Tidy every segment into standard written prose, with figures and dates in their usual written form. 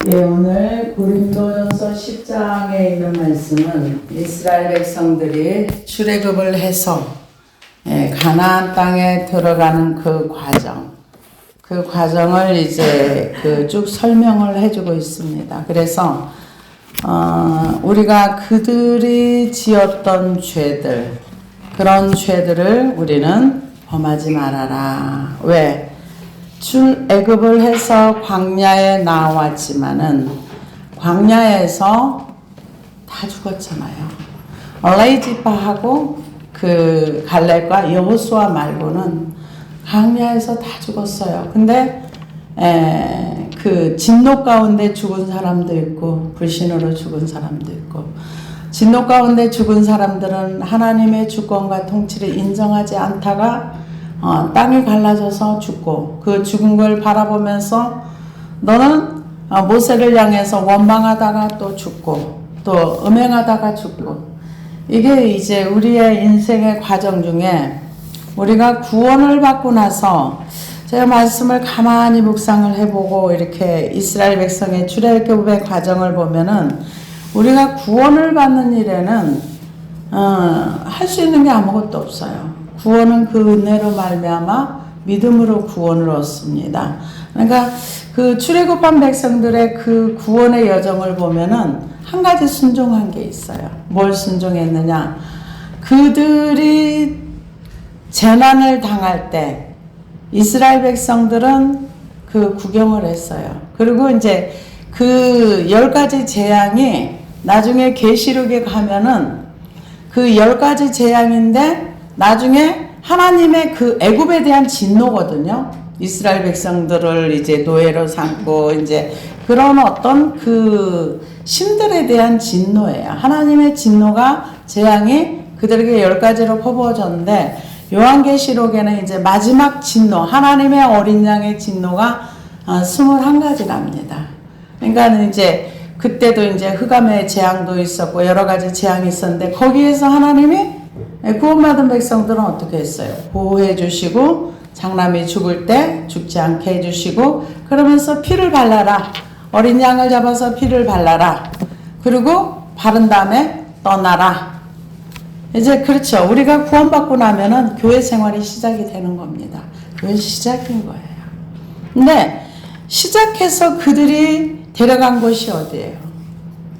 예, 오늘 고린도전서 10장에 있는 말씀은 이스라엘 백성들이 출애굽을 해서 가나안 땅에 들어가는 그 과정을 이제 쭉 설명을 해주고 있습니다. 그래서 우리가 그들이 지었던 죄들, 그런 죄들을 우리는 범하지 말아라. 왜? 출애굽을 해서 광야에 나왔지만은 광야에서 다 죽었잖아요. 엘리야하고 그 갈렙과 여호수아 말고는 광야에서 다 죽었어요. 근데 그 진노 가운데 죽은 사람도 있고 불신으로 죽은 사람도 있고, 진노 가운데 죽은 사람들은 하나님의 주권과 통치를 인정하지 않다가 땅이 갈라져서 죽고, 그 죽은 걸 바라보면서 너는 모세를 향해서 원망하다가 또 죽고 또 음행하다가 죽고, 이게 이제 우리의 인생의 과정 중에 우리가 구원을 받고 나서 제가 말씀을 가만히 묵상을 해보고 이렇게 이스라엘 백성의 출애굽의 과정을 보면은 우리가 구원을 받는 일에는 할 수 있는 게 아무것도 없어요. 구원은 그 은혜로 말미암아 믿음으로 구원을 얻습니다. 그러니까 그 출애굽한 백성들의 그 구원의 여정을 보면은 한 가지 순종한 게 있어요. 뭘 순종했느냐? 그들이 재난을 당할 때 이스라엘 백성들은 그 구경을 했어요. 그리고 이제 그 10가지 재앙이 나중에 계시록에 가면은 그 10가지 재앙인데 나중에 하나님의 그 애굽에 대한 진노거든요. 이스라엘 백성들을 이제 노예로 삼고 이제 그런 어떤 그 신들에 대한 진노예요. 하나님의 진노가 재앙이 그들에게 10가지로 퍼부어졌는데 요한계시록에는 이제 마지막 진노, 하나님의 어린 양의 진노가 21가지랍니다. 그러니까 이제 그때도 이제 흑암의 재앙도 있었고 여러 가지 재앙이 있었는데 거기에서 하나님이 구원받은 백성들은 어떻게 했어요? 보호해 주시고 장남이 죽을 때 죽지 않게 해주시고 그러면서 피를 발라라. 어린 양을 잡아서 피를 발라라. 그리고 바른 다음에 떠나라. 이제 그렇죠. 우리가 구원받고 나면은 교회 생활이 시작이 되는 겁니다. 교회 시작인 거예요. 근데 시작해서 그들이 데려간 곳이 어디예요?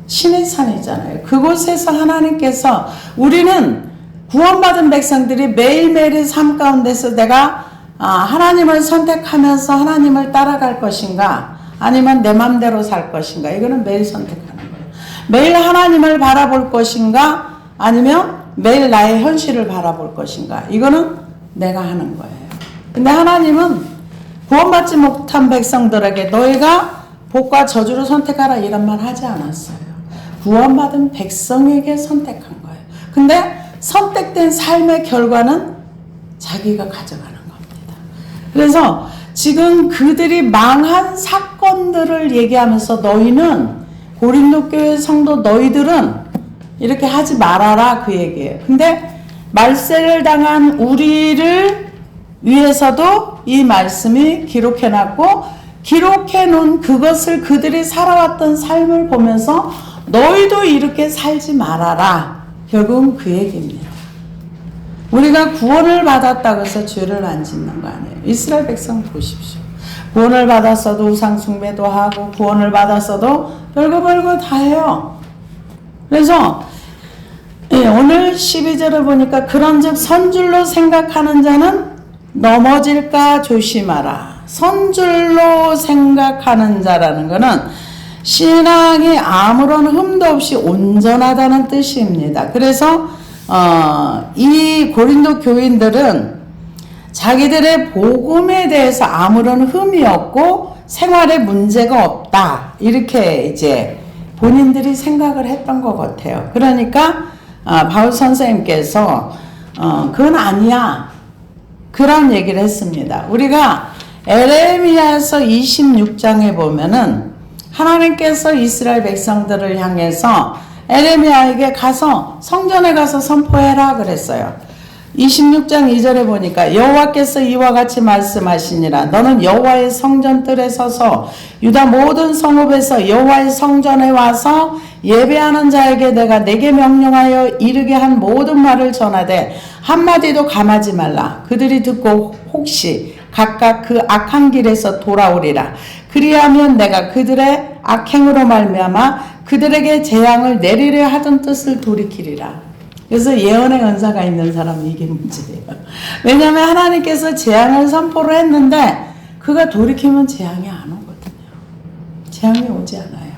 신의 산이잖아요. 그곳에서 하나님께서 우리는 구원받은 백성들이 매일매일의 삶 가운데서 내가 하나님을 선택하면서 하나님을 따라갈 것인가 아니면 내 맘대로 살 것인가, 이거는 매일 선택하는 거예요. 매일 하나님을 바라볼 것인가 아니면 매일 나의 현실을 바라볼 것인가, 이거는 내가 하는 거예요. 근데 하나님은 구원받지 못한 백성들에게 너희가 복과 저주를 선택하라 이런 말 하지 않았어요. 구원받은 백성에게 선택한 거예요. 근데 선택된 삶의 결과는 자기가 가져가는 겁니다. 그래서 지금 그들이 망한 사건들을 얘기하면서 너희는, 고린도 교회 성도 너희들은 이렇게 하지 말아라 그 얘기예요. 근데 말세를 당한 우리를 위해서도 이 말씀이 기록해놨고, 기록해놓은 그것을 그들이 살아왔던 삶을 보면서 너희도 이렇게 살지 말아라. 결국은 그 얘기입니다. 우리가 구원을 받았다고 해서 죄를 안 짓는 거 아니에요. 이스라엘 백성 보십시오. 구원을 받았어도 우상 숭배도 하고 구원을 받았어도 별거 다 해요. 그래서 오늘 12절을 보니까 그런즉 선줄로 생각하는 자는 넘어질까 조심하라. 선줄로 생각하는 자라는 것은 신앙이 아무런 흠도 없이 온전하다는 뜻입니다. 그래서 이 고린도 교인들은 자기들의 복음에 대해서 아무런 흠이 없고 생활에 문제가 없다, 이렇게 이제 본인들이 생각을 했던 것 같아요. 그러니까 바울 선생님께서 그건 아니야, 그런 얘기를 했습니다. 우리가 에레미야서 26장에 보면은 하나님께서 이스라엘 백성들을 향해서 에레미야에게 가서 성전에 가서 선포해라 그랬어요. 26장 2절에 보니까 여호와께서 이와 같이 말씀하시니라. 너는 여호와의 성전뜰에 서서 유다 모든 성읍에서 여호와의 성전에 와서 예배하는 자에게 내가 내게 명령하여 이르게 한 모든 말을 전하되 한마디도 감하지 말라. 그들이 듣고 혹시 각각 그 악한 길에서 돌아오리라. 그리하면 내가 그들의 악행으로 말미암아 그들에게 재앙을 내리려 하던 뜻을 돌이키리라. 그래서 예언의 은사가 있는 사람은 이게 문제예요. 왜냐하면 하나님께서 재앙을 선포를 했는데 그가 돌이키면 재앙이 안 오거든요. 재앙이 오지 않아요.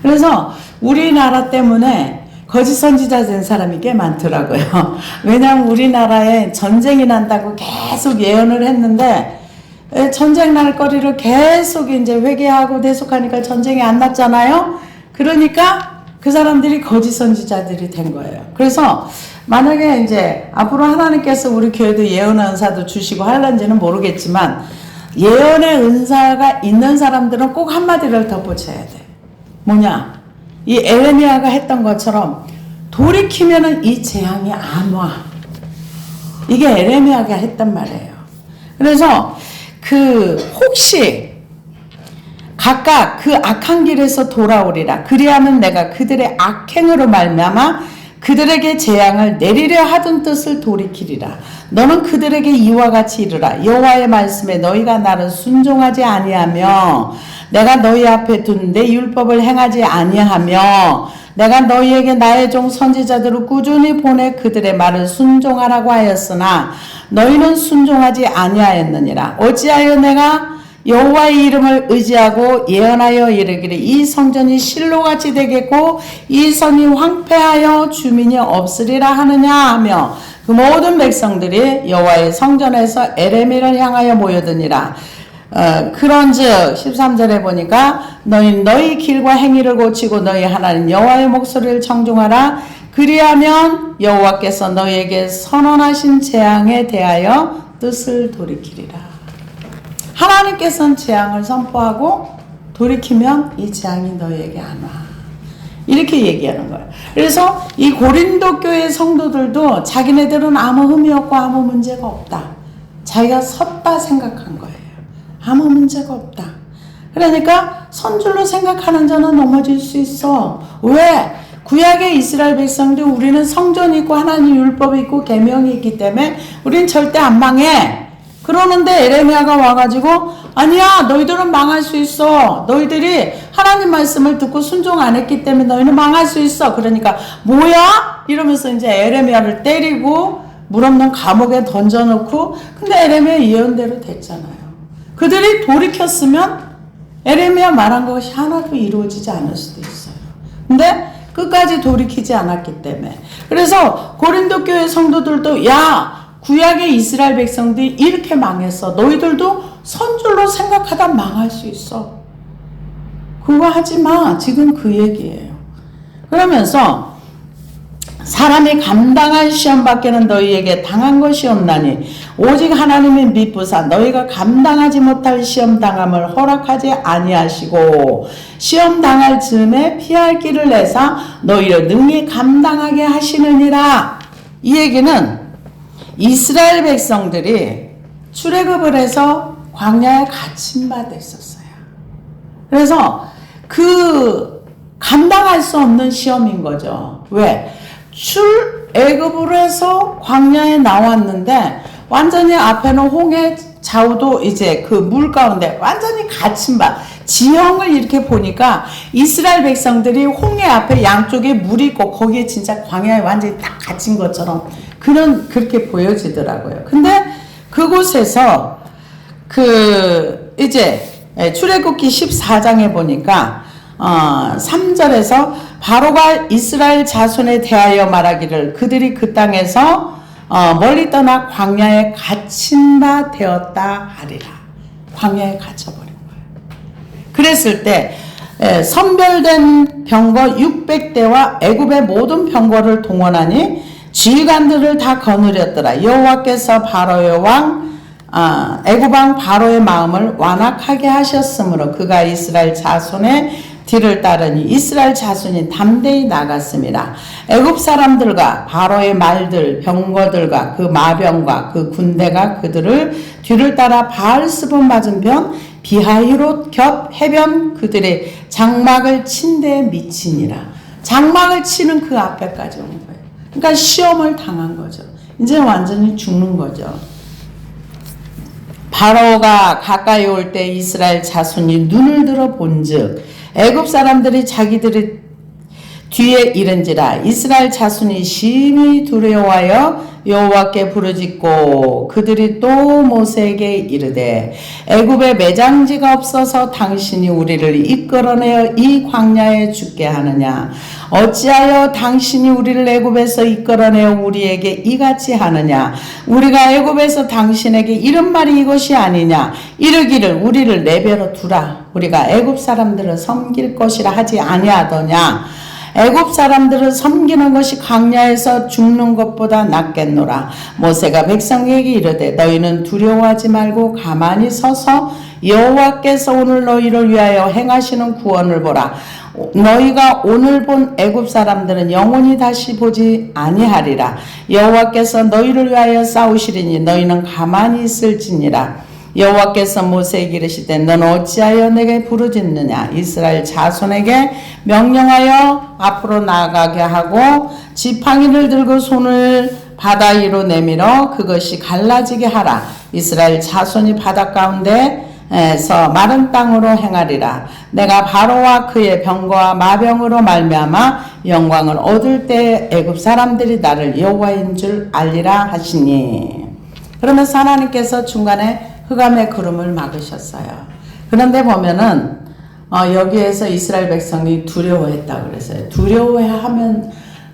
그래서 우리나라 때문에 거짓 선지자 된 사람이 꽤 많더라고요. 왜냐하면 우리나라에 전쟁이 난다고 계속 예언을 했는데 전쟁 날 거리를 계속 이제 회개하고 대속하니까 전쟁이 안 났잖아요. 그러니까 그 사람들이 거짓 선지자들이 된 거예요. 그래서 만약에 이제 앞으로 하나님께서 우리 교회도 예언의 은사도 주시고 할런지는 모르겠지만 예언의 은사가 있는 사람들은 꼭 한마디를 덧붙여야 돼. 뭐냐? 이 에레미야가 했던 것처럼 돌이키면은 이 재앙이 안 와. 이게 에레미야가 했단 말이에요. 그래서 혹시 각각 그 악한 길에서 돌아오리라. 그리하면 내가 그들의 악행으로 말미암아 그들에게 재앙을 내리려 하던 뜻을 돌이키리라. 너는 그들에게 이와 같이 이르라. 여호와의 말씀에 너희가 나를 순종하지 아니하며 내가 너희 앞에 둔 내 율법을 행하지 아니하며 내가 너희에게 나의 종 선지자들을 꾸준히 보내 그들의 말을 순종하라고 하였으나 너희는 순종하지 아니하였느니라. 어찌하여 내가 여호와의 이름을 의지하고 예언하여 이르기를 이 성전이 실로같이 되겠고 이 성이 황폐하여 주민이 없으리라 하느냐 하며 그 모든 백성들이 여호와의 성전에서 에레미를 향하여 모여드니라. 그런즉 13절에 보니까 너희 길과 행위를 고치고 너희 하나님 여호와의 목소리를 청중하라. 그리하면 여호와께서 너희에게 선언하신 재앙에 대하여 뜻을 돌이키리라. 하나님께서는 재앙을 선포하고 돌이키면 이 재앙이 너희에게 안 와. 이렇게 얘기하는 거예요. 그래서 이 고린도 교회 성도들도 자기네들은 아무 흠이 없고 아무 문제가 없다. 자기가 섰다 생각한 거예요. 아무 문제가 없다. 그러니까 선줄로 생각하는 자는 넘어질 수 있어. 왜? 구약의 이스라엘 백성들 우리는 성전이 있고 하나님 율법이 있고 계명이 있기 때문에 우리는 절대 안 망해. 그러는데 에레미야가 와가지고 아니야 너희들은 망할 수 있어. 너희들이 하나님 말씀을 듣고 순종 안 했기 때문에 너희는 망할 수 있어. 그러니까 뭐야? 이러면서 이제 에레미야를 때리고 물 없는 감옥에 던져놓고 근데 에레미야 예언대로 됐잖아요. 그들이 돌이켰으면 에레미야 말한 것이 하나도 이루어지지 않을 수도 있어요. 근데 끝까지 돌이키지 않았기 때문에 그래서 고린도 교회 성도들도 야 구약의 이스라엘 백성들이 이렇게 망했어. 너희들도 선줄로 생각하다 망할 수 있어. 그거 하지 마. 지금 그 얘기예요. 그러면서 사람이 감당할 시험 밖에는 너희에게 당한 것이 없나니 오직 하나님의 미쁘사 너희가 감당하지 못할 시험 당함을 허락하지 아니하시고 시험 당할 즈음에 피할 길을 내사 너희를 능히 감당하게 하시느니라. 이 얘기는 이스라엘 백성들이 출애굽을 해서 광야에 갇힌 바 됐었어요. 그래서 감당할 수 없는 시험인 거죠. 왜? 출애굽을 해서 광야에 나왔는데 완전히 앞에는 홍해 좌우도 이제 그 물 가운데 완전히 갇힌 바 지형을 이렇게 보니까 이스라엘 백성들이 홍해 앞에 양쪽에 물이 있고 거기에 진짜 광야에 완전히 딱 갇힌 것처럼 그렇게 보여지더라고요. 근데 그곳에서 이제 출애굽기 14장에 보니까 3절에서 바로가 이스라엘 자손에 대하여 말하기를 그들이 그 땅에서 멀리 떠나 광야에 갇힌 바 되었다 하리라. 광야에 갇혀버린 거예요. 그랬을 때 선별된 병거 600대와 애굽의 모든 병거를 동원하니 지휘관들을 다 거느렸더라. 여호와께서 바로의 왕 애굽 왕 바로의 마음을 완악하게 하셨으므로 그가 이스라엘 자손의 뒤를 따르니 이스라엘 자손이 담대히 나갔습니다. 애굽 사람들과 바로의 말들, 병거들과 그 마병과 그 군대가 그들을 뒤를 따라 바알스본 맞은편 비하히롯 겹 해변 그들의 장막을 친 데에 미치니라. 장막을 치는 그 앞에까지 온 거예요. 그러니까 시험을 당한 거죠. 이제 완전히 죽는 거죠. 바로가 가까이 올 때 이스라엘 자손이 눈을 들어 본즉 애굽 사람들이 자기들이 뒤에 이른지라. 이스라엘 자손이 심히 두려워하여 여호와께 부르짖고 그들이 또 모세에게 이르되 애굽에 매장지가 없어서 당신이 우리를 이끌어내어 이 광야에 죽게 하느냐. 어찌하여 당신이 우리를 애굽에서 이끌어내어 우리에게 이같이 하느냐. 우리가 애굽에서 당신에게 이런 말이 이것이 아니냐. 이르기를 우리를 내버려 두라. 우리가 애굽 사람들을 섬길 것이라 하지 아니하더냐. 애굽 사람들을 섬기는 것이 광야에서 죽는 것보다 낫겠노라. 모세가 백성에게 이르되 너희는 두려워하지 말고 가만히 서서 여호와께서 오늘 너희를 위하여 행하시는 구원을 보라. 너희가 오늘 본 애굽 사람들은 영원히 다시 보지 아니하리라. 여호와께서 너희를 위하여 싸우시리니 너희는 가만히 있을지니라. 여호와께서 모세에게 이르시되 너는 어찌하여 내게 부르짖느냐. 이스라엘 자손에게 명령하여 앞으로 나아가게 하고 지팡이를 들고 손을 바다 위로 내밀어 그것이 갈라지게 하라. 이스라엘 자손이 바다 가운데에서 마른 땅으로 행하리라. 내가 바로와 그의 병거와 마병으로 말미암아 영광을 얻을 때 애굽 사람들이 나를 여호와인 줄 알리라 하시니. 그러면서 하나님께서 중간에 흑암의 구름을 막으셨어요. 그런데 보면은 여기에서 이스라엘 백성이 두려워했다고 그랬어요.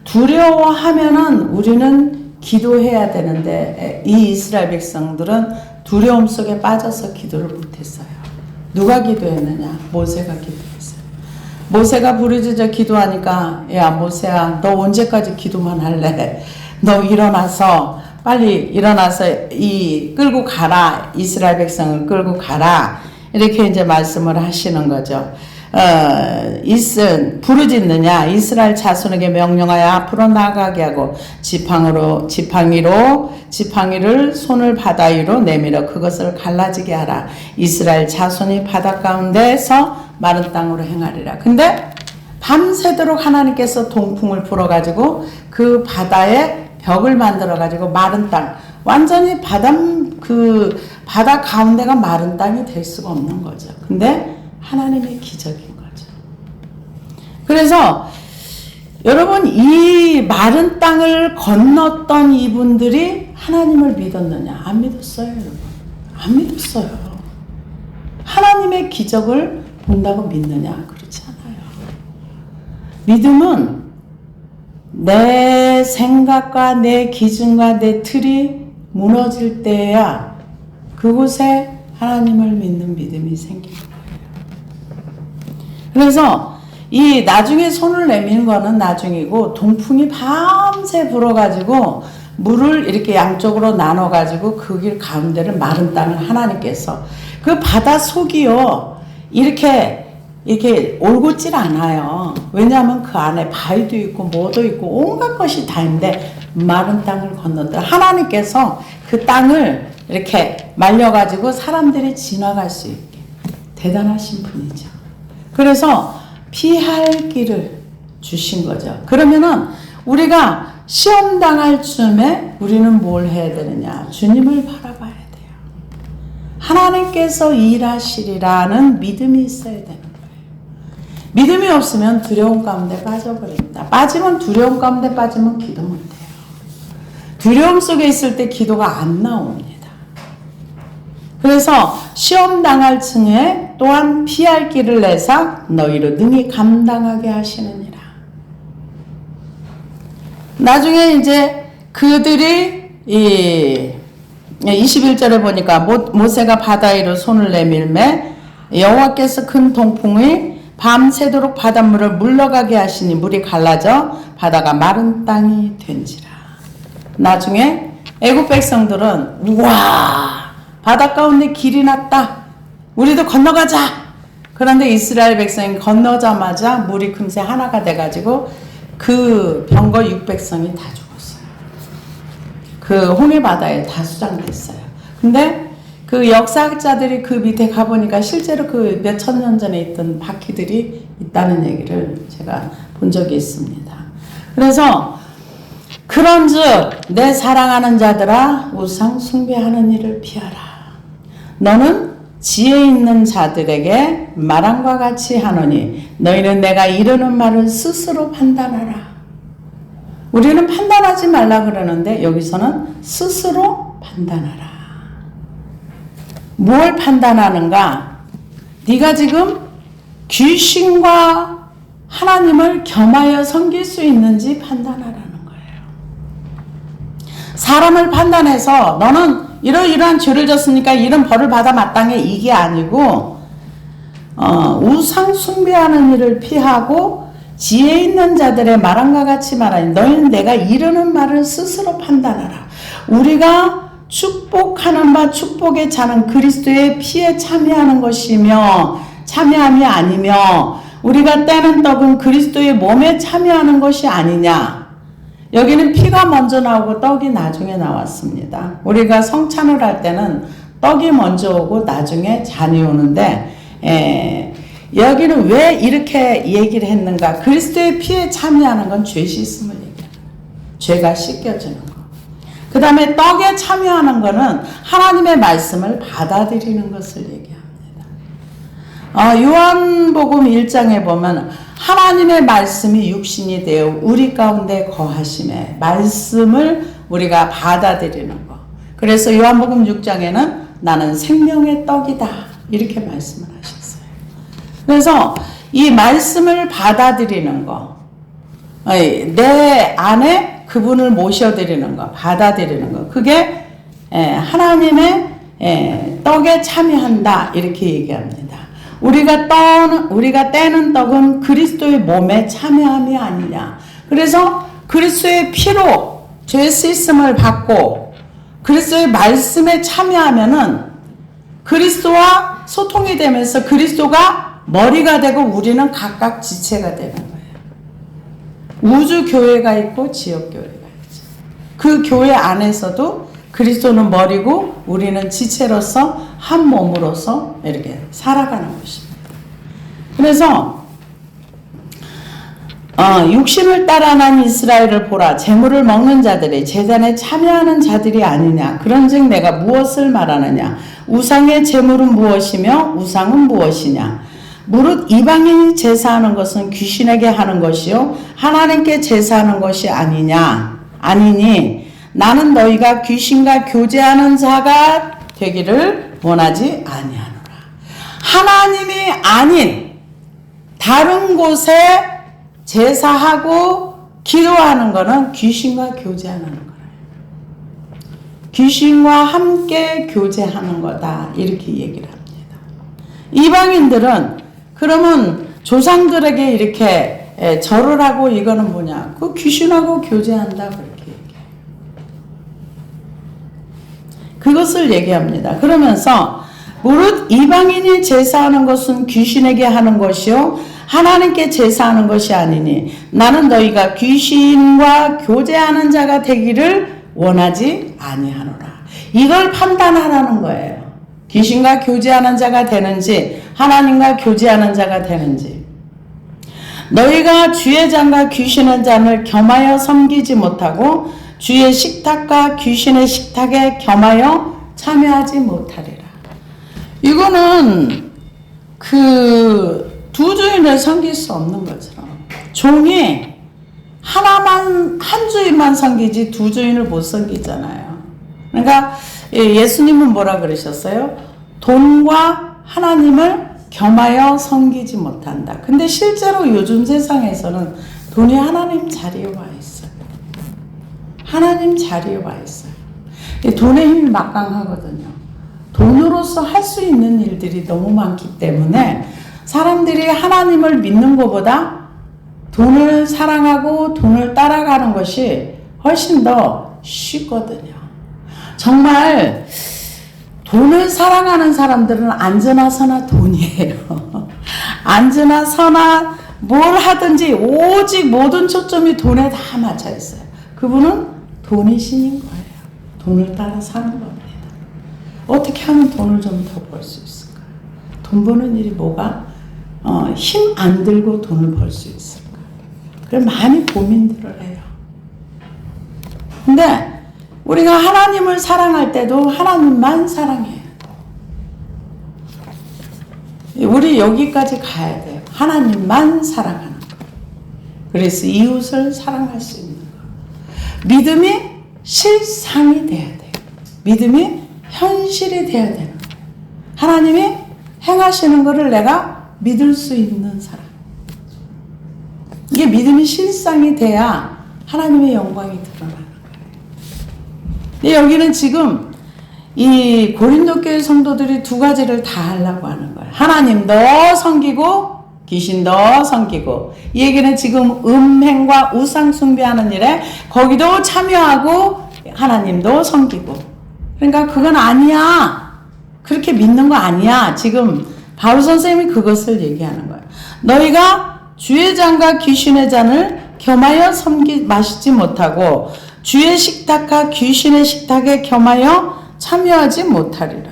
두려워하면은 우리는 기도해야 되는데 이 이스라엘 백성들은 두려움 속에 빠져서 기도를 못했어요. 누가 기도했느냐? 모세가 기도했어요. 모세가 부르짖어 기도하니까 야 모세야 너 언제까지 기도만 할래? 너 일어나서 빨리 일어나서 끌고 가라. 이스라엘 백성을 끌고 가라. 이렇게 이제 말씀을 하시는 거죠. 부르짖느냐. 이스라엘 자손에게 명령하여 앞으로 나가게 하고 지팡이를 손을 바다 위로 내밀어 그것을 갈라지게 하라. 이스라엘 자손이 바다 가운데서 마른 땅으로 행하리라. 근데 밤새도록 하나님께서 동풍을 불어가지고 그 바다에 벽을 만들어가지고 마른 땅, 완전히 바다 가운데가 마른 땅이 될 수가 없는 거죠. 근데 하나님의 기적인 거죠. 그래서 여러분 이 마른 땅을 건넜던 이분들이 하나님을 믿었느냐? 안 믿었어요, 여러분. 안 믿었어요. 하나님의 기적을 본다고 믿느냐? 그렇지 않아요. 믿음은 내 생각과 내 기준과 내 틀이 무너질 때야 그곳에 하나님을 믿는 믿음이 생기는 거예요. 그래서 이 나중에 손을 내미는 거는 나중이고 동풍이 밤새 불어가지고 물을 이렇게 양쪽으로 나눠가지고 그 길 가운데를 마른 땅을 하나님께서 그 바다 속이요 이렇게 올곧질 않아요. 왜냐하면 그 안에 바위도 있고 뭐도 있고 온갖 것이 다 있는데 마른 땅을 건넜더라. 하나님께서 그 땅을 이렇게 말려가지고 사람들이 지나갈 수 있게 대단하신 분이죠. 그래서 피할 길을 주신 거죠. 그러면은 우리가 시험 당할 즈음에 우리는 뭘 해야 되느냐? 주님을 바라봐야 돼요. 하나님께서 일하시리라는 믿음이 있어야 되는 거예요. 믿음이 없으면 두려움 가운데 빠져버립니다. 두려움 가운데 빠지면 기도 못해요. 두려움 속에 있을 때 기도가 안 나옵니다. 그래서 시험 당할 층에 또한 피할 길을 내사 너희로 능히 감당하게 하시느니라. 나중에 이제 그들이 21절에 보니까 모세가 바다 위로 손을 내밀매 여호와께서 큰 동풍이 밤새도록 바닷물을 물러가게 하시니 물이 갈라져 바다가 마른 땅이 된지라. 나중에 애굽 백성들은 우와 바다 가운데 길이 났다. 우리도 건너가자. 그런데 이스라엘 백성이 건너자마자 물이 금세 하나가 돼가지고 그 병거 600성이 다 죽었어요. 그 홍해 바다에 다 수장됐어요. 근데 그 역사학자들이 그 밑에 가보니까 실제로 그 몇천 년 전에 있던 바퀴들이 있다는 얘기를 제가 본 적이 있습니다. 그래서 그런즉 내 사랑하는 자들아 우상 숭배하는 일을 피하라. 너는 지혜 있는 자들에게 말함과 같이 하노니 너희는 내가 이르는 말을 스스로 판단하라. 우리는 판단하지 말라 그러는데 여기서는 스스로 판단하라. 뭘 판단하는가? 네가 지금 귀신과 하나님을 겸하여 섬길 수 있는지 판단하라는 거예요. 사람을 판단해서 너는 이러이러한 죄를 졌으니까 이런 벌을 받아 마땅해 이게 아니고 우상 숭배하는 일을 피하고 지혜 있는 자들의 말함과 같이 말하니 너희는 내가 이르는 말을 스스로 판단하라. 우리가 축복하는 바 축복에 차는 그리스도의 피에 참여하는 것이며 참여함이 아니며 우리가 떼는 떡은 그리스도의 몸에 참여하는 것이 아니냐. 여기는 피가 먼저 나오고 떡이 나중에 나왔습니다. 우리가 성찬을 할 때는 떡이 먼저 오고 나중에 잔이 오는데 여기는 왜 이렇게 얘기를 했는가? 그리스도의 피에 참여하는 건 죄 씻음을 얘기하는 거예요. 죄가 씻겨지는 거. 그 다음에 떡에 참여하는 것은 하나님의 말씀을 받아들이는 것을 얘기합니다. 요한복음 1장에 보면 하나님의 말씀이 육신이 되어 우리 가운데 거하심에 말씀을 우리가 받아들이는 것. 그래서 요한복음 6장에는 나는 생명의 떡이다 이렇게 말씀을 하셨어요. 그래서 이 말씀을 받아들이는 것, 내 안에 그분을 모셔드리는 것, 받아들이는 것, 그게 하나님의 떡에 참여한다 이렇게 얘기합니다. 우리가 떼는 떡은 그리스도의 몸에 참여함이 아니냐. 그래서 그리스도의 피로 죄 씻음을 받고 그리스도의 말씀에 참여하면은 그리스도와 소통이 되면서 그리스도가 머리가 되고 우리는 각각 지체가 되는 거예요. 우주 교회가 있고 지역 교회가 있죠. 그 교회 안에서도 그리스도는 머리고 우리는 지체로서 한 몸으로서 이렇게 살아가는 것입니다. 그래서 육신을 따라 난 이스라엘을 보라. 재물을 먹는 자들이 제단에 참여하는 자들이 아니냐. 그런즉 내가 무엇을 말하느냐. 우상의 재물은 무엇이며 우상은 무엇이냐. 무릇 이방인이 제사하는 것은 귀신에게 하는 것이요 하나님께 제사하는 것이 아니니 나는 너희가 귀신과 교제하는 자가 되기를 원하지 아니하노라. 하나님이 아닌 다른 곳에 제사하고 기도하는 것은 귀신과 교제하는 거예요. 귀신과 함께 교제하는 거다 이렇게 얘기를 합니다. 이방인들은 그러면 조상들에게 이렇게 절을 하고 이거는 뭐냐? 그 귀신하고 교제한다 그렇게 얘기해요. 그것을 얘기합니다. 그러면서 무릇 이방인이 제사하는 것은 귀신에게 하는 것이요 하나님께 제사하는 것이 아니니 나는 너희가 귀신과 교제하는 자가 되기를 원하지 아니하노라. 이걸 판단하라는 거예요. 귀신과 교제하는 자가 되는지 하나님과 교제하는 자가 되는지. 너희가 주의 잔과 귀신의 잔을 겸하여 섬기지 못하고 주의 식탁과 귀신의 식탁에 겸하여 참여하지 못하리라. 이거는 그 두 주인을 섬길 수 없는 것처럼 종이 한 주인만 섬기지 두 주인을 못 섬기잖아요. 그러니까 예수님은 뭐라 그러셨어요? 돈과 하나님을 겸하여 섬기지 못한다. 근데 실제로 요즘 세상에서는 돈이 하나님 자리에 와 있어요. 하나님 자리에 와 있어요. 돈의 힘이 막강하거든요. 돈으로서 할 수 있는 일들이 너무 많기 때문에 사람들이 하나님을 믿는 것보다 돈을 사랑하고 돈을 따라가는 것이 훨씬 더 쉽거든요. 정말 돈을 사랑하는 사람들은 안전하서나 돈이에요. 앉으나 서나 뭘 하든지 오직 모든 초점이 돈에 다 맞춰 있어요. 그분은 돈이 신인 거예요. 돈을 따라 사는 겁니다. 어떻게 하면 돈을 좀 더 벌 수 있을까? 돈 버는 일이 뭐가 힘 안 들고 돈을 벌 수 있을까? 그래서 많이 고민들을 해요. 근데 우리가 하나님을 사랑할 때도 하나님만 사랑해요. 우리 여기까지 가야 돼요. 하나님만 사랑하는 거. 그래서 이웃을 사랑할 수 있는 거. 믿음이 실상이 돼야 돼요. 믿음이 현실이 돼야 되는 거예요. 하나님이 행하시는 것을 내가 믿을 수 있는 사람. 이게 믿음이 실상이 돼야 하나님의 영광이 드러나는 거예요. 여기는 지금 이 고린도 교회 성도들이 두 가지를 다 하려고 하는 거예요. 하나님도 섬기고 귀신도 섬기고. 이 얘기는 지금 음행과 우상 숭배하는 일에 거기도 참여하고 하나님도 섬기고. 그러니까 그건 아니야. 그렇게 믿는 거 아니야. 지금 바울 선생님이 그것을 얘기하는 거예요. 너희가 주의 잔과 귀신의 잔을 겸하여 마시지 못하고 주의 식탁과 귀신의 식탁에 겸하여 참여하지 못하리라.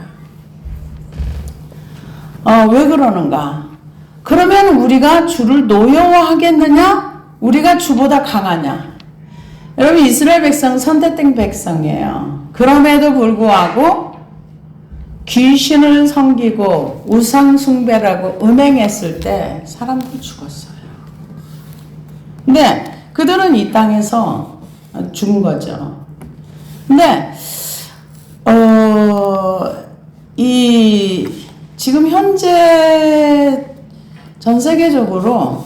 왜 그러는가? 그러면 우리가 주를 노여워하겠느냐? 우리가 주보다 강하냐? 여러분, 이스라엘 백성 선택된 백성이에요. 그럼에도 불구하고 귀신을 섬기고 우상 숭배라고 음행했을 때 사람들 죽었어요. 근데 그들은 이 땅에서 죽은 거죠. 근데 지금 현재 전 세계적으로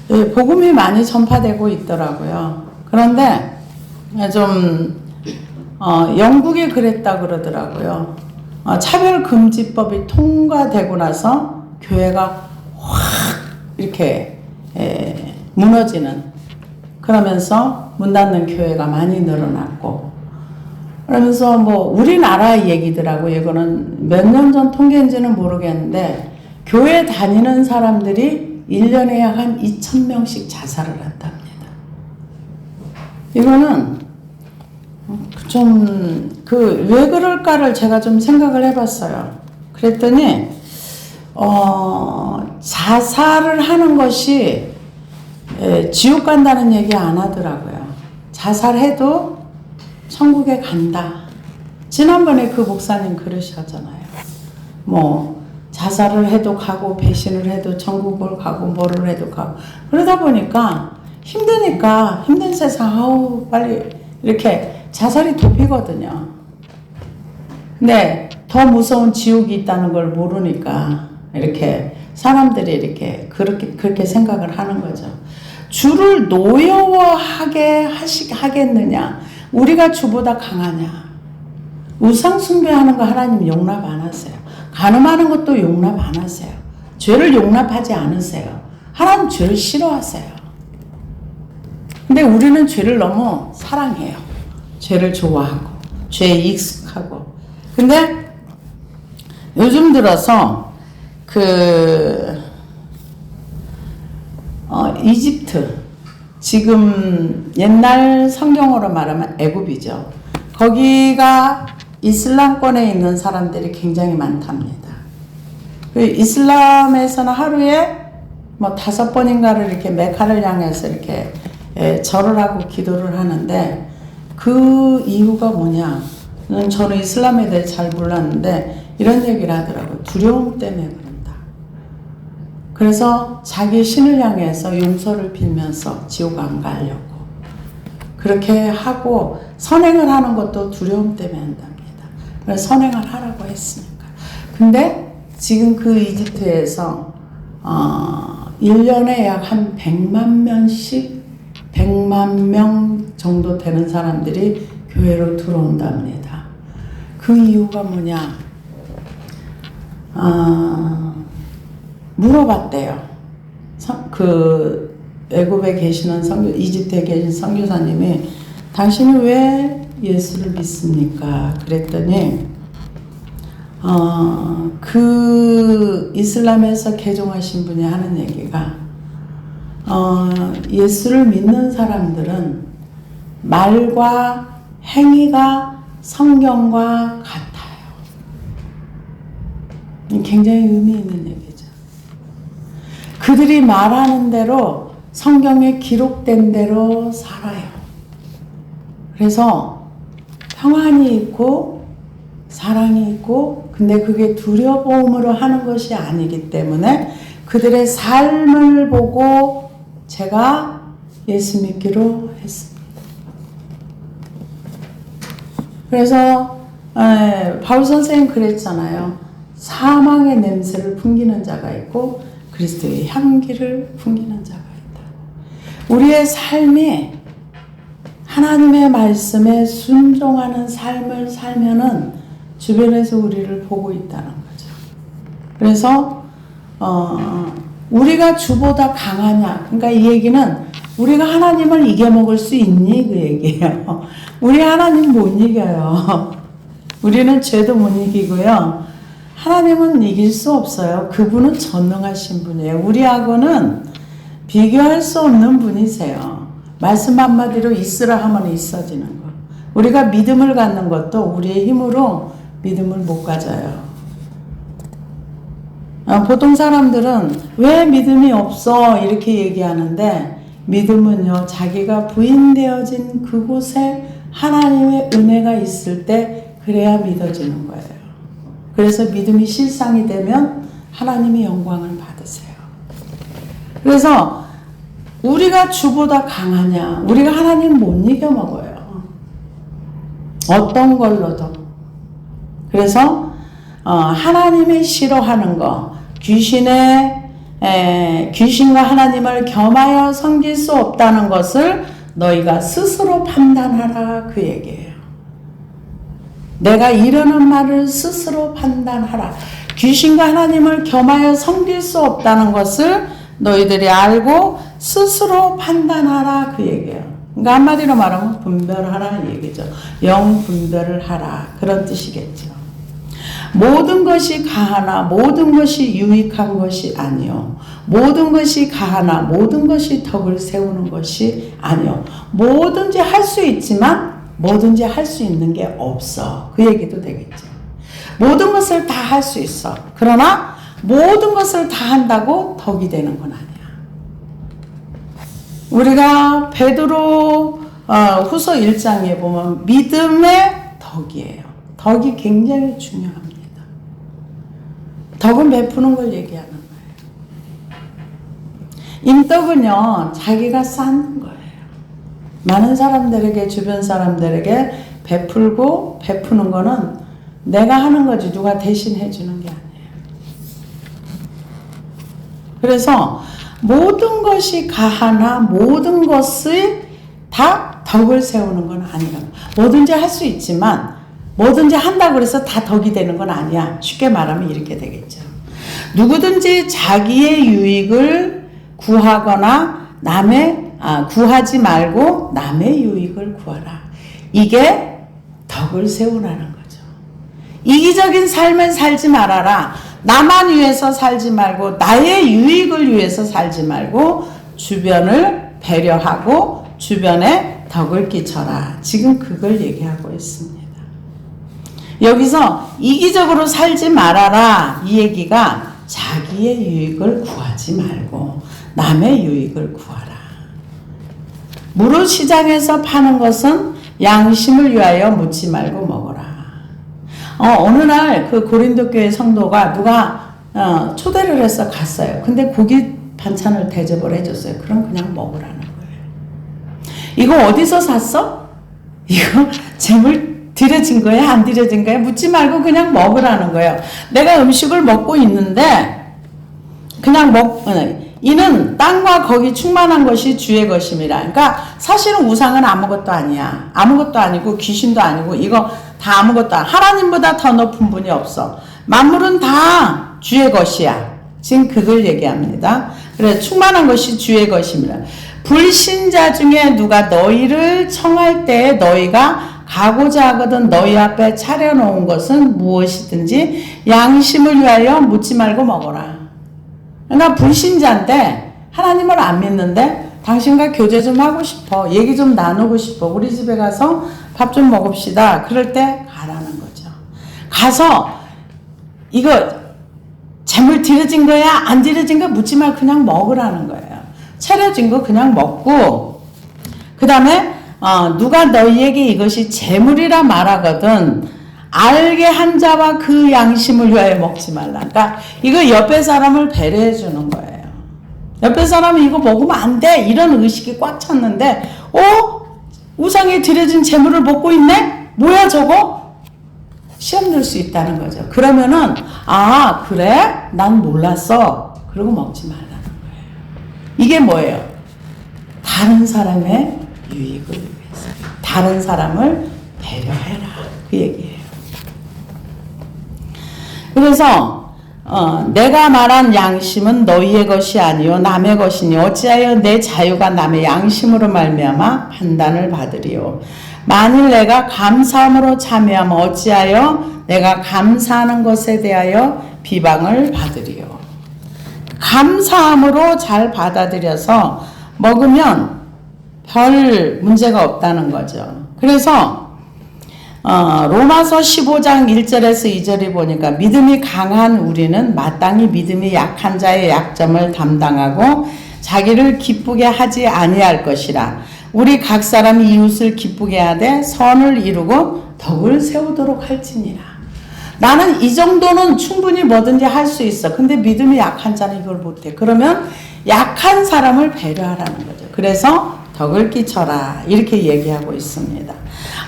복음이 많이 전파되고 있더라고요. 그런데 좀 영국이 그랬다 그러더라고요. 차별금지법이 통과되고 나서 교회가 확 이렇게 무너지는, 그러면서 문 닫는 교회가 많이 늘어났고, 그러면서 뭐 우리나라 얘기더라고. 이거는 몇 년 전 통계인지는 모르겠는데 교회 다니는 사람들이 1년에 약 한 2,000명씩 자살을 한답니다. 이거는 좀 왜 그럴까를 제가 좀 생각을 해봤어요. 그랬더니 자살을 하는 것이 지옥 간다는 얘기 안 하더라고요. 자살해도 천국에 간다. 지난번에 그 목사님 그러셨잖아요. 뭐 자살을 해도 가고 배신을 해도 천국을 가고 뭐를 해도 가고. 그러다 보니까 힘드니까 힘든 세상 빨리 이렇게 자살이 돕히거든요. 근데 더 무서운 지옥이 있다는 걸 모르니까 이렇게 사람들이 이렇게 그렇게 생각을 하는 거죠. 주를 노여워하게 하겠느냐? 우리가 주보다 강하냐? 우상 숭배하는 거 하나님 용납 안 하세요. 간음하는 것도 용납 안 하세요. 죄를 용납하지 않으세요. 하나님 죄를 싫어하세요. 근데 우리는 죄를 너무 사랑해요. 죄를 좋아하고 죄에 익숙하고. 근데 요즘 들어서 이집트, 지금 옛날 성경으로 말하면 애굽이죠. 거기가 이슬람권에 있는 사람들이 굉장히 많답니다. 이슬람에서는 하루에 뭐 5번인가를 이렇게 메카를 향해서 이렇게 절을 하고 기도를 하는데, 그 이유가 뭐냐? 저는 이슬람에 대해 잘 몰랐는데 이런 얘기를 하더라고요. 두려움 때문에 그런다. 그래서 자기 신을 향해서 용서를 빌면서 지옥 안 가려고 그렇게 하고, 선행을 하는 것도 두려움 때문에 한답니다. 그래서 선행을 하라고 했으니까. 근데 지금 그 이집트에서 1년에 약 한 100만 명 정도 되는 사람들이 교회로 들어온답니다. 그 이유가 뭐냐? 물어봤대요. 그 애굽에 계시는 이집트에 계신 선교사님이 당신은 왜 예수를 믿습니까? 그랬더니 그 이슬람에서 개종하신 분이 하는 얘기가, 예수를 믿는 사람들은 말과 행위가 성경과 같아요. 굉장히 의미 있는 얘기죠. 그들이 말하는 대로 성경에 기록된 대로 살아요. 그래서 평안이 있고 사랑이 있고, 근데 그게 두려움으로 하는 것이 아니기 때문에 그들의 삶을 보고 제가 예수 믿기로 했습니다. 그래서 바울 선생님 그랬잖아요. 사망의 냄새를 풍기는 자가 있고 그리스도의 향기를 풍기는 자가 있다. 우리의 삶이 하나님의 말씀에 순종하는 삶을 살면은 주변에서 우리를 보고 있다는 거죠. 그래서 우리가 주보다 강하냐, 그러니까 이 얘기는 우리가 하나님을 이겨먹을 수 있니? 그 얘기예요. 우리 하나님 못 이겨요. 우리는 죄도 못 이기고요. 하나님은 이길 수 없어요. 그분은 전능하신 분이에요. 우리하고는 비교할 수 없는 분이세요. 말씀 한마디로 있으라 하면 있어지는 거. 우리가 믿음을 갖는 것도 우리의 힘으로 믿음을 못 가져요. 보통 사람들은 왜 믿음이 없어? 이렇게 얘기하는데, 믿음은요, 자기가 부인되어진 그곳에 하나님의 은혜가 있을 때 그래야 믿어지는 거예요. 그래서 믿음이 실상이 되면 하나님이 영광을 받으세요. 그래서 우리가 주보다 강하냐? 우리가 하나님 못 이겨먹어요. 어떤 걸로도. 그래서 하나님이 싫어하는 거, 귀신과 하나님을 겸하여 섬길 수 없다는 것을 너희가 스스로 판단하라, 그 얘기예요. 내가 이러는 말을 스스로 판단하라. 귀신과 하나님을 겸하여 섬길 수 없다는 것을 너희들이 알고 스스로 판단하라, 그 얘기예요. 그러니까 한마디로 말하면 분별하라, 이 얘기죠. 영 분별을 하라, 그런 뜻이겠죠. 모든 것이 가하나 모든 것이 유익한 것이 아니요, 모든 것이 가하나 모든 것이 덕을 세우는 것이 아니요, 뭐든지 할 수 있지만 뭐든지 할 수 있는 게 없어, 그 얘기도 되겠죠. 모든 것을 다 할 수 있어. 그러나 모든 것을 다 한다고 덕이 되는 건 아니야. 우리가 베드로 후서 1장에 보면 믿음의 덕이에요. 덕이 굉장히 중요합니다. 덕은 베푸는 걸 얘기하는 거예요. 임덕은요, 자기가 쌓는 거예요. 많은 사람들에게, 주변 사람들에게 베풀고 베푸는 거는 내가 하는 거지 누가 대신 해주는 게 아니에요. 그래서 모든 것이 가하나 모든 것을 다 덕을 세우는 건 아니라, 뭐든지 할 수 있지만 뭐든지 한다고 해서 다 덕이 되는 건 아니야. 쉽게 말하면 이렇게 되겠죠. 누구든지 자기의 유익을 구하거나 구하지 말고 남의 유익을 구하라. 이게 덕을 세우라는 거죠. 이기적인 삶을 살지 말아라. 나만 위해서 살지 말고 나의 유익을 위해서 살지 말고 주변을 배려하고 주변에 덕을 끼쳐라. 지금 그걸 얘기하고 있습니다. 여기서 이기적으로 살지 말아라, 이 얘기가 자기의 유익을 구하지 말고 남의 유익을 구하라. 무릇 시장에서 파는 것은 양심을 위하여 묻지 말고 먹어라. 어느 날 그 고린도 교회 성도가 누가 초대를 해서 갔어요. 근데 고기 반찬을 대접을 해줬어요. 그럼 그냥 먹으라는 거예요. 이거 어디서 샀어? 이거 재물 들여진 거야? 안 들여진 거야? 묻지 말고 그냥 먹으라는 거예요. 내가 음식을 먹고 있는데 그냥 이는 땅과 거기 충만한 것이 주의 것임이라. 그러니까 사실은 우상은 아무것도 아니야. 아무것도 아니고 귀신도 아니고 이거 다 아무것도 아니야. 하나님보다 더 높은 분이 없어. 만물은 다 주의 것이야. 지금 그걸 얘기합니다. 그래, 충만한 것이 주의 것임이라. 불신자 중에 누가 너희를 청할 때 너희가 가고자 하거든 너희 앞에 차려놓은 것은 무엇이든지 양심을 위하여 묻지 말고 먹어라. 그러니까 불신자인데 하나님을 안 믿는데 당신과 교제 좀 하고 싶어. 얘기 좀 나누고 싶어. 우리 집에 가서 밥 좀 먹읍시다. 그럴 때 가라는 거죠. 가서 이거 재물 들여진 거야? 안 들여진 거 묻지 말고 그냥 먹으라는 거예요. 차려진 거 그냥 먹고 그 다음에 누가 너희에게 이것이 재물이라 말하거든 알게 한 자와 그 양심을 위하여 먹지 말라. 그러니까 이거 옆에 사람을 배려해 주는 거예요. 옆에 사람이 이거 먹으면 안 돼 이런 의식이 꽉 찼는데 우상에 들여진 재물을 먹고 있네? 뭐야 저거? 시험 들 수 있다는 거죠. 그러면은 그래? 난 몰랐어. 그러고 먹지 말라는 거예요. 이게 뭐예요? 다른 사람의 유익을 위해서 다른 사람을 배려해라 그 얘기예요. 그래서 내가 말한 양심은 너희의 것이 아니요 남의 것이니 어찌하여 내 자유가 남의 양심으로 말미암아 판단을 받으리요. 만일 내가 감사함으로 참여하면 어찌하여 내가 감사하는 것에 대하여 비방을 받으리요. 감사함으로 잘 받아들여서 먹으면 별 문제가 없다는 거죠. 그래서 로마서 15장 1절에서 2절에 보니까 믿음이 강한 우리는 마땅히 믿음이 약한 자의 약점을 담당하고 자기를 기쁘게 하지 아니할 것이라. 우리 각 사람이 이웃을 기쁘게 하되 선을 이루고 덕을 세우도록 할지니라. 나는 이 정도는 충분히 뭐든지 할 수 있어. 근데 믿음이 약한 자는 이걸 못해. 그러면 약한 사람을 배려하라는 거죠. 그래서 덕을 끼쳐라 이렇게 얘기하고 있습니다.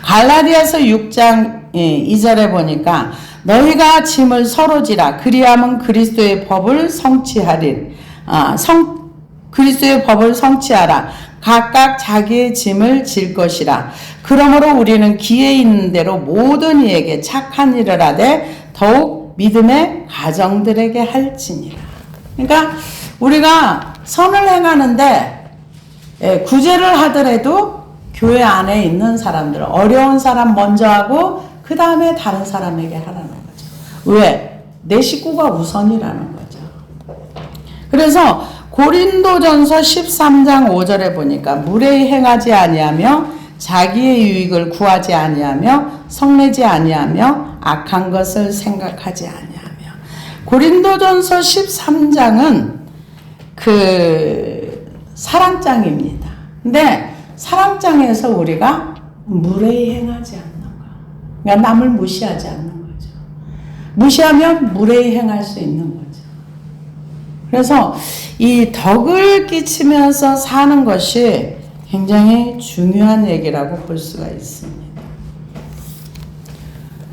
갈라디아서 6장 2절에 보니까 너희가 짐을 서로 지라 그리하면 그리스도의 법을 성취하리. 그리스도의 법을 성취하라. 각각 자기의 짐을 질 것이라. 그러므로 우리는 기회 있는 대로 모든 이에게 착한 일을 하되 더욱 믿음의 가정들에게 할지니라. 그러니까 우리가 선을 행하는데 구제를 하더라도 교회 안에 있는 사람들 어려운 사람 먼저 하고 그 다음에 다른 사람에게 하라는 거죠. 왜? 내 식구가 우선이라는 거죠. 그래서 고린도전서 13장 5절에 보니까 무례히 행하지 아니하며 자기의 유익을 구하지 아니하며 성내지 아니하며 악한 것을 생각하지 아니하며. 고린도전서 13장은 그 사랑장입니다. 근데 사랑장에서 우리가 무례히 행하지 않는 거. 그러니까 남을 무시하지 않는 거죠. 무시하면 무례히 행할 수 있는 거죠. 그래서 이 덕을 끼치면서 사는 것이 굉장히 중요한 얘기라고 볼 수가 있습니다.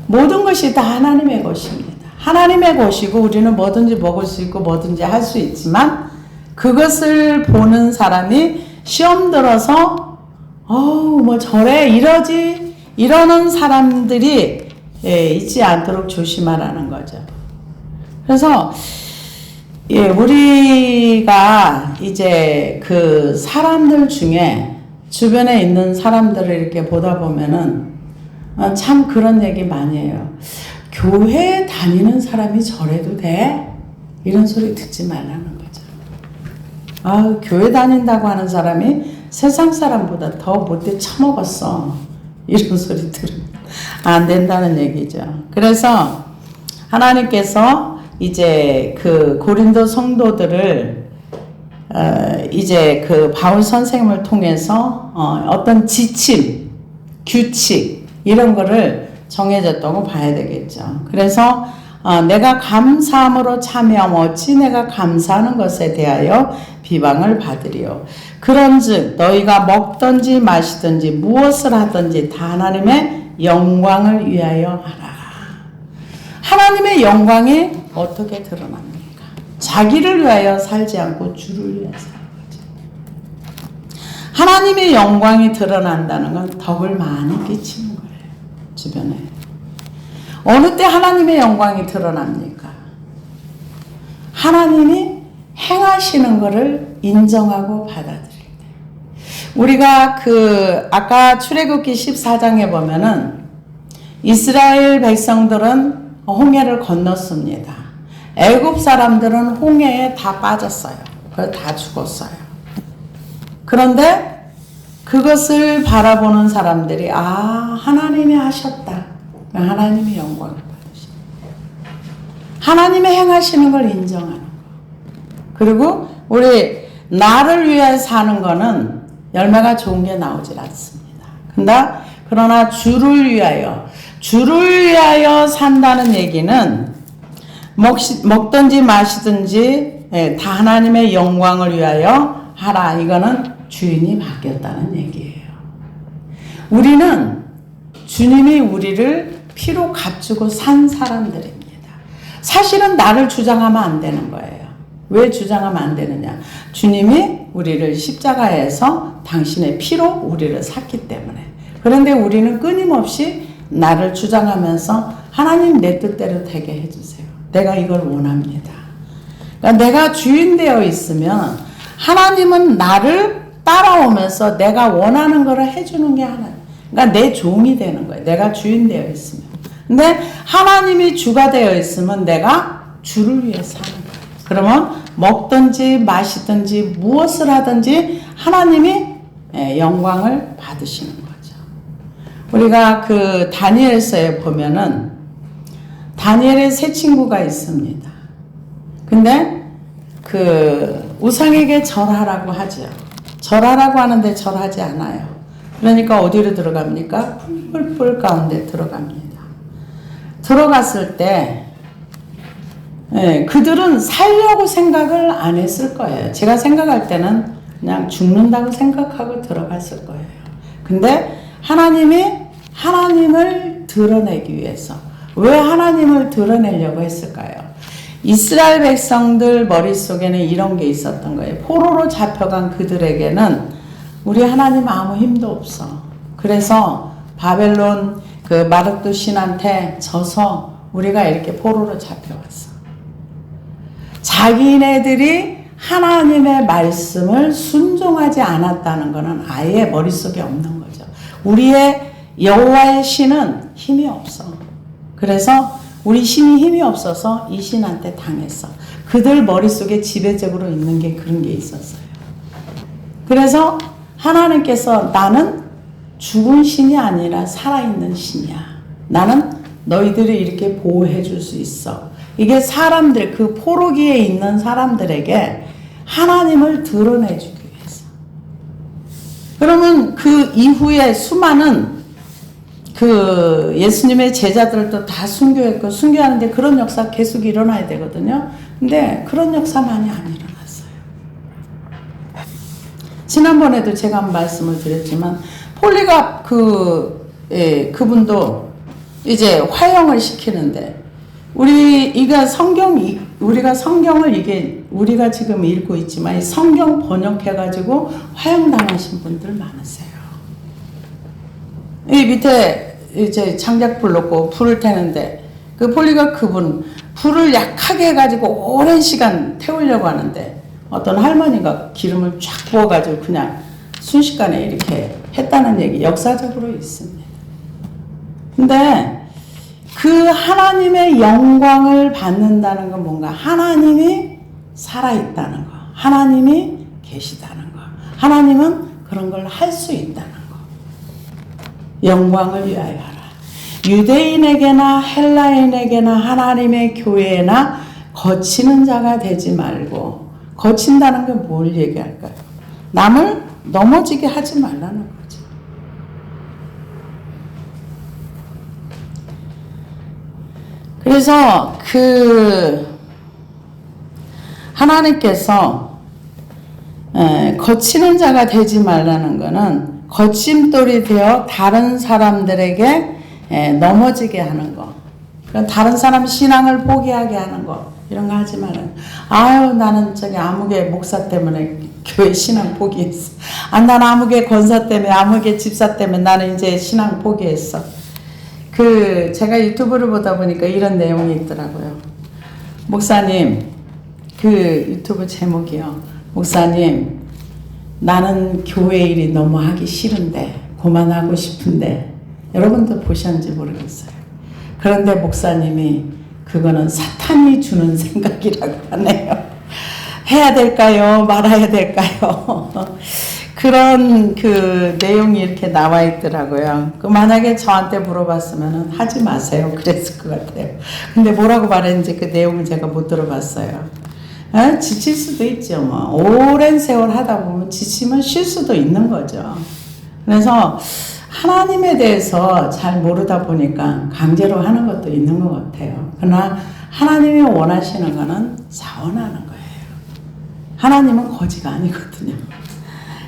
모든 것이 다 하나님의 것입니다. 하나님의 것이고 우리는 뭐든지 먹을 수 있고 뭐든지 할 수 있지만 그것을 보는 사람이 시험 들어서 뭐 저래 이러지 이러는 사람들이 있지 않도록 조심하라는 거죠. 그래서 우리가 이제 그 사람들 중에 주변에 있는 사람들을 이렇게 보다 보면은 참 그런 얘기 많이 해요. 교회 다니는 사람이 저래도 돼? 이런 소리 듣지 말라는 거죠. 교회 다닌다고 하는 사람이 세상 사람보다 더 못돼 처먹었어. 이런 소리 들으면 안 된다는 얘기죠. 그래서 하나님께서 이제 그 고린도 성도들을 이제 그 바울 선생님을 통해서 어떤 지침, 규칙 이런 거를 정해졌다고 봐야 되겠죠. 그래서 내가 감사함으로 참여하면 어찌 내가 감사하는 것에 대하여 비방을 받으리요. 그런즉 너희가 먹든지 마시든지 무엇을 하든지 다 하나님의 영광을 위하여 하라. 하나님의 영광이 어떻게 드러납니까? 자기를 위하여 살지 않고 주를 위하여 사는 거죠. 하나님의 영광이 드러난다는 건 덕을 많이 끼치는 거예요. 주변에. 어느 때 하나님의 영광이 드러납니까? 하나님이 행하시는 것을 인정하고 받아들일 때. 우리가 아까 출애굽기 14장에 보면은 이스라엘 백성들은 홍해를 건넜습니다. 애굽 사람들은 홍해에 다 빠졌어요. 그래서 다 죽었어요. 그런데 그것을 바라보는 사람들이 하나님이 하셨다. 하나님이 영광을 받으신다. 하나님의 행하시는 걸 인정하는 거. 그리고 우리 나를 위해 사는 거는 열매가 좋은 게 나오질 않습니다. 그러나 주를 위하여 산다는 얘기는 먹든지 마시든지 다 하나님의 영광을 위하여 하라. 이거는 주인이 바뀌었다는 얘기예요. 우리는 주님이 우리를 피로 값주고 산 사람들입니다. 사실은 나를 주장하면 안 되는 거예요. 왜 주장하면 안 되느냐? 주님이 우리를 십자가에서 당신의 피로 우리를 샀기 때문에. 그런데 우리는 끊임없이 나를 주장하면서 하나님 내 뜻대로 되게 해주세요. 내가 이걸 원합니다. 그러니까 내가 주인 되어 있으면 하나님은 나를 따라오면서 내가 원하는 것을 해주는 게 하나님. 그러니까 내 종이 되는 거예요. 내가 주인 되어 있으면. 근데 하나님이 주가 되어 있으면 내가 주를 위해 사는 거예요. 그러면 먹든지 마시든지 무엇을 하든지 하나님이 영광을 받으시는 거죠. 우리가 다니엘서에 보면은 다니엘의 세 친구가 있습니다. 근데 우상에게 절하라고 하죠. 절하라고 하는데 절하지 않아요. 그러니까 어디로 들어갑니까? 뿔 가운데 들어갑니다. 들어갔을 때 그들은 살려고 생각을 안 했을 거예요. 제가 생각할 때는 그냥 죽는다고 생각하고 들어갔을 거예요. 근데 하나님을 드러내기 위해서 왜 하나님을 드러내려고 했을까요? 이스라엘 백성들 머릿속에는 이런 게 있었던 거예요. 포로로 잡혀간 그들에게는 우리 하나님 아무 힘도 없어. 그래서 바벨론 마르두 신한테 져서 우리가 이렇게 포로로 잡혀왔어. 자기네들이 하나님의 말씀을 순종하지 않았다는 것은 아예 머릿속에 없는 거죠. 우리의 여호와의 신은 힘이 없어. 그래서 우리 신이 힘이 없어서 이 신한테 당했어. 그들 머릿속에 지배적으로 있는 게 그런 게 있었어요. 그래서 하나님께서 나는 죽은 신이 아니라 살아있는 신이야. 나는 너희들을 이렇게 보호해 줄 수 있어. 이게 사람들, 포로기에 있는 사람들에게 하나님을 드러내주기 위해서. 그러면 그 이후에 수많은 예수님의 제자들도 다 순교했고, 순교하는데 그런 역사 계속 일어나야 되거든요. 근데 그런 역사 많이 안 일어났어요. 지난번에도 제가 한 말씀을 드렸지만, 폴리갑 그분도 이제 화형을 시키는데, 우리가 성경을 우리가 지금 읽고 있지만, 성경 번역해가지고 화형당하신 분들 많으세요. 이 밑에 이제 장작불 놓고 불을 태는데, 폴리갑 그분, 불을 약하게 해가지고 오랜 시간 태우려고 하는데, 어떤 할머니가 기름을 쫙 부어가지고 그냥 순식간에 이렇게 했다는 얘기 역사적으로 있습니다. 근데 하나님의 영광을 받는다는 건 뭔가 하나님이 살아있다는 거, 하나님이 계시다는 거, 하나님은 그런 걸 할 수 있다는 거. 영광을 위하여 하라. 유대인에게나 헬라인에게나 하나님의 교회나 거치는 자가 되지 말고, 거친다는 게 뭘 얘기할까요? 남을 넘어지게 하지 말라는 거죠. 그래서 하나님께서 거치는 자가 되지 말라는 것은 거침돌이 되어 다른 사람들에게 넘어지게 하는 거. 다른 사람 신앙을 포기하게 하는 거. 이런 거 하지 말아요. 아유, 나는 아무개 목사 때문에 교회 신앙 포기했어. 나는 아무개 권사 때문에, 아무개 집사 때문에 나는 이제 신앙 포기했어. 제가 유튜브를 보다 보니까 이런 내용이 있더라고요. 목사님, 유튜브 제목이요. 목사님, 나는 교회 일이 너무 하기 싫은데, 그만하고 싶은데, 여러분도 보셨는지 모르겠어요. 그런데 목사님이 그거는 사탄이 주는 생각이라고 하네요. 해야 될까요? 말아야 될까요? 그런 그 내용이 이렇게 나와 있더라고요. 그 만약에 저한테 물어봤으면 하지 마세요. 그랬을 것 같아요. 근데 뭐라고 말했는지 그 내용을 제가 못 들어봤어요. 지칠 수도 있죠. 뭐 오랜 세월 하다 보면 지치면 쉴 수도 있는 거죠. 그래서 하나님에 대해서 잘 모르다 보니까 강제로 하는 것도 있는 것 같아요. 그러나 하나님이 원하시는 거는 자원하는 거예요. 하나님은 거지가 아니거든요.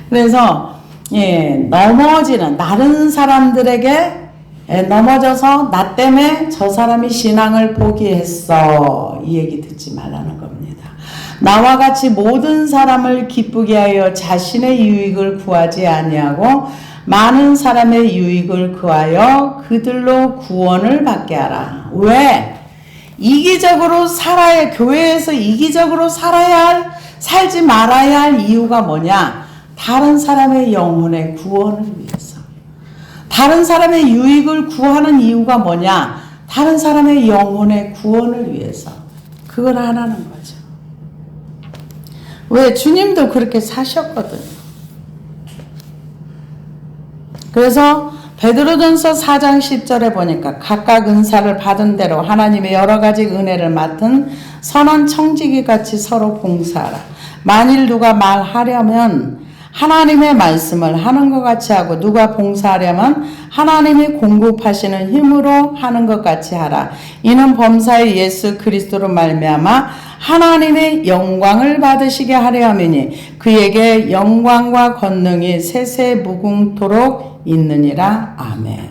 그래서 넘어지는 다른 사람들에게 넘어져서 나 때문에 저 사람이 신앙을 포기했어, 이 얘기 듣지 말라는 겁니다. 나와 같이 모든 사람을 기쁘게 하여 자신의 유익을 구하지 아니하고 많은 사람의 유익을 구하여 그들로 구원을 받게 하라. 왜? 이기적으로 살아야, 교회에서 이기적으로 살지 말아야 할 이유가 뭐냐? 다른 사람의 영혼의 구원을 위해서. 다른 사람의 유익을 구하는 이유가 뭐냐? 다른 사람의 영혼의 구원을 위해서. 그걸 하라는 거죠. 왜? 주님도 그렇게 사셨거든요. 그래서 베드로전서 4장 10절에 보니까 각각 은사를 받은 대로 하나님의 여러 가지 은혜를 맡은 선한 청지기 같이 서로 봉사하라. 만일 누가 말하려면 하나님의 말씀을 하는 것 같이 하고 누가 봉사하려면 하나님이 공급하시는 힘으로 하는 것 같이 하라. 이는 범사의 예수 그리스도로 말미암아 하나님의 영광을 받으시게 하려 함이니 그에게 영광과 권능이 세세 무궁토록 있느니라. 아멘.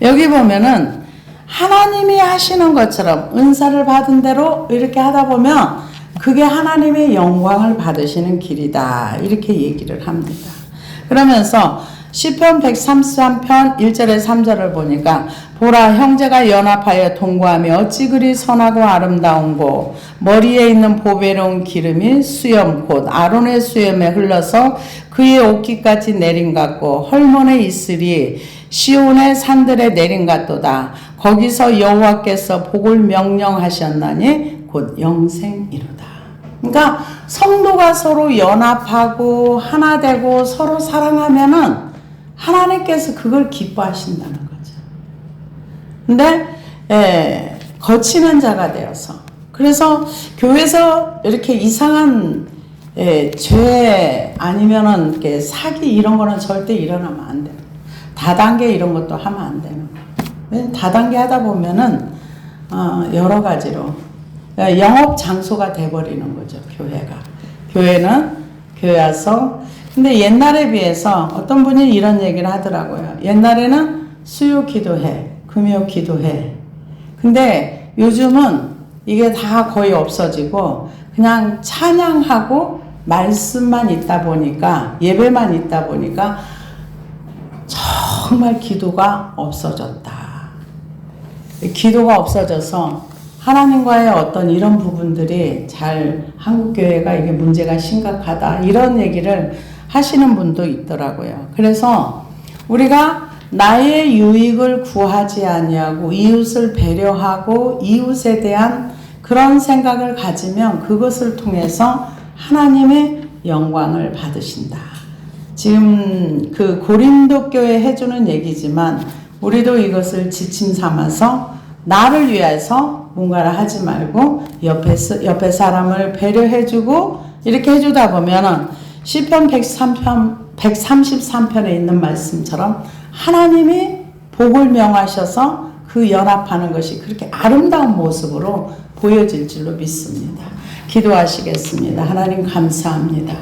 여기 보면은 하나님이 하시는 것처럼 은사를 받은 대로 이렇게 하다 보면 그게 하나님의 영광을 받으시는 길이다, 이렇게 얘기를 합니다. 그러면서 시편 133편 1절에 3절을 보니까 보라, 형제가 연합하여 동거하며 어찌 그리 선하고 아름다운고 머리에 있는 보배로운 기름이 수염 곧 아론의 수염에 흘러서 그의 옷깃같이 내린 같고 헐몬에 있으리 시온의 산들에 내린 같도다. 거기서 여호와께서 복을 명령하셨나니 곧 영생이로다. 그러니까 성도가 서로 연합하고 하나 되고 서로 사랑하면은 하나님께서 그걸 기뻐하신다는 거죠. 근데 거치는 자가 되어서, 그래서 교회에서 이렇게 이상한 죄 아니면은 이렇게 사기 이런 거는 절대 일어나면 안 돼요. 다단계 이런 것도 하면 안 되는 거예요. 다단계 하다 보면은 여러 가지로 영업 장소가 돼버리는 거죠. 교회는 교회 와서. 근데 옛날에 비해서 어떤 분이 이런 얘기를 하더라고요. 옛날에는 수요 기도회, 금요 기도회. 근데 요즘은 이게 다 거의 없어지고 그냥 찬양하고 말씀만 있다 보니까, 예배만 있다 보니까 정말 기도가 없어졌다. 기도가 없어져서 하나님과의 어떤 이런 부분들이 한국교회가 이게 문제가 심각하다, 이런 얘기를 하시는 분도 있더라고요. 그래서 우리가 나의 유익을 구하지 아니하고 이웃을 배려하고 이웃에 대한 그런 생각을 가지면 그것을 통해서 하나님의 영광을 받으신다. 지금 그 고린도 교회 해주는 얘기지만 우리도 이것을 지침 삼아서 나를 위해서 뭔가를 하지 말고 옆에 사람을 배려해주고 이렇게 해주다 보면은 시편 133편에 있는 말씀처럼 하나님이 복을 명하셔서 그 연합하는 것이 그렇게 아름다운 모습으로 보여질 줄로 믿습니다. 기도하시겠습니다. 하나님 감사합니다.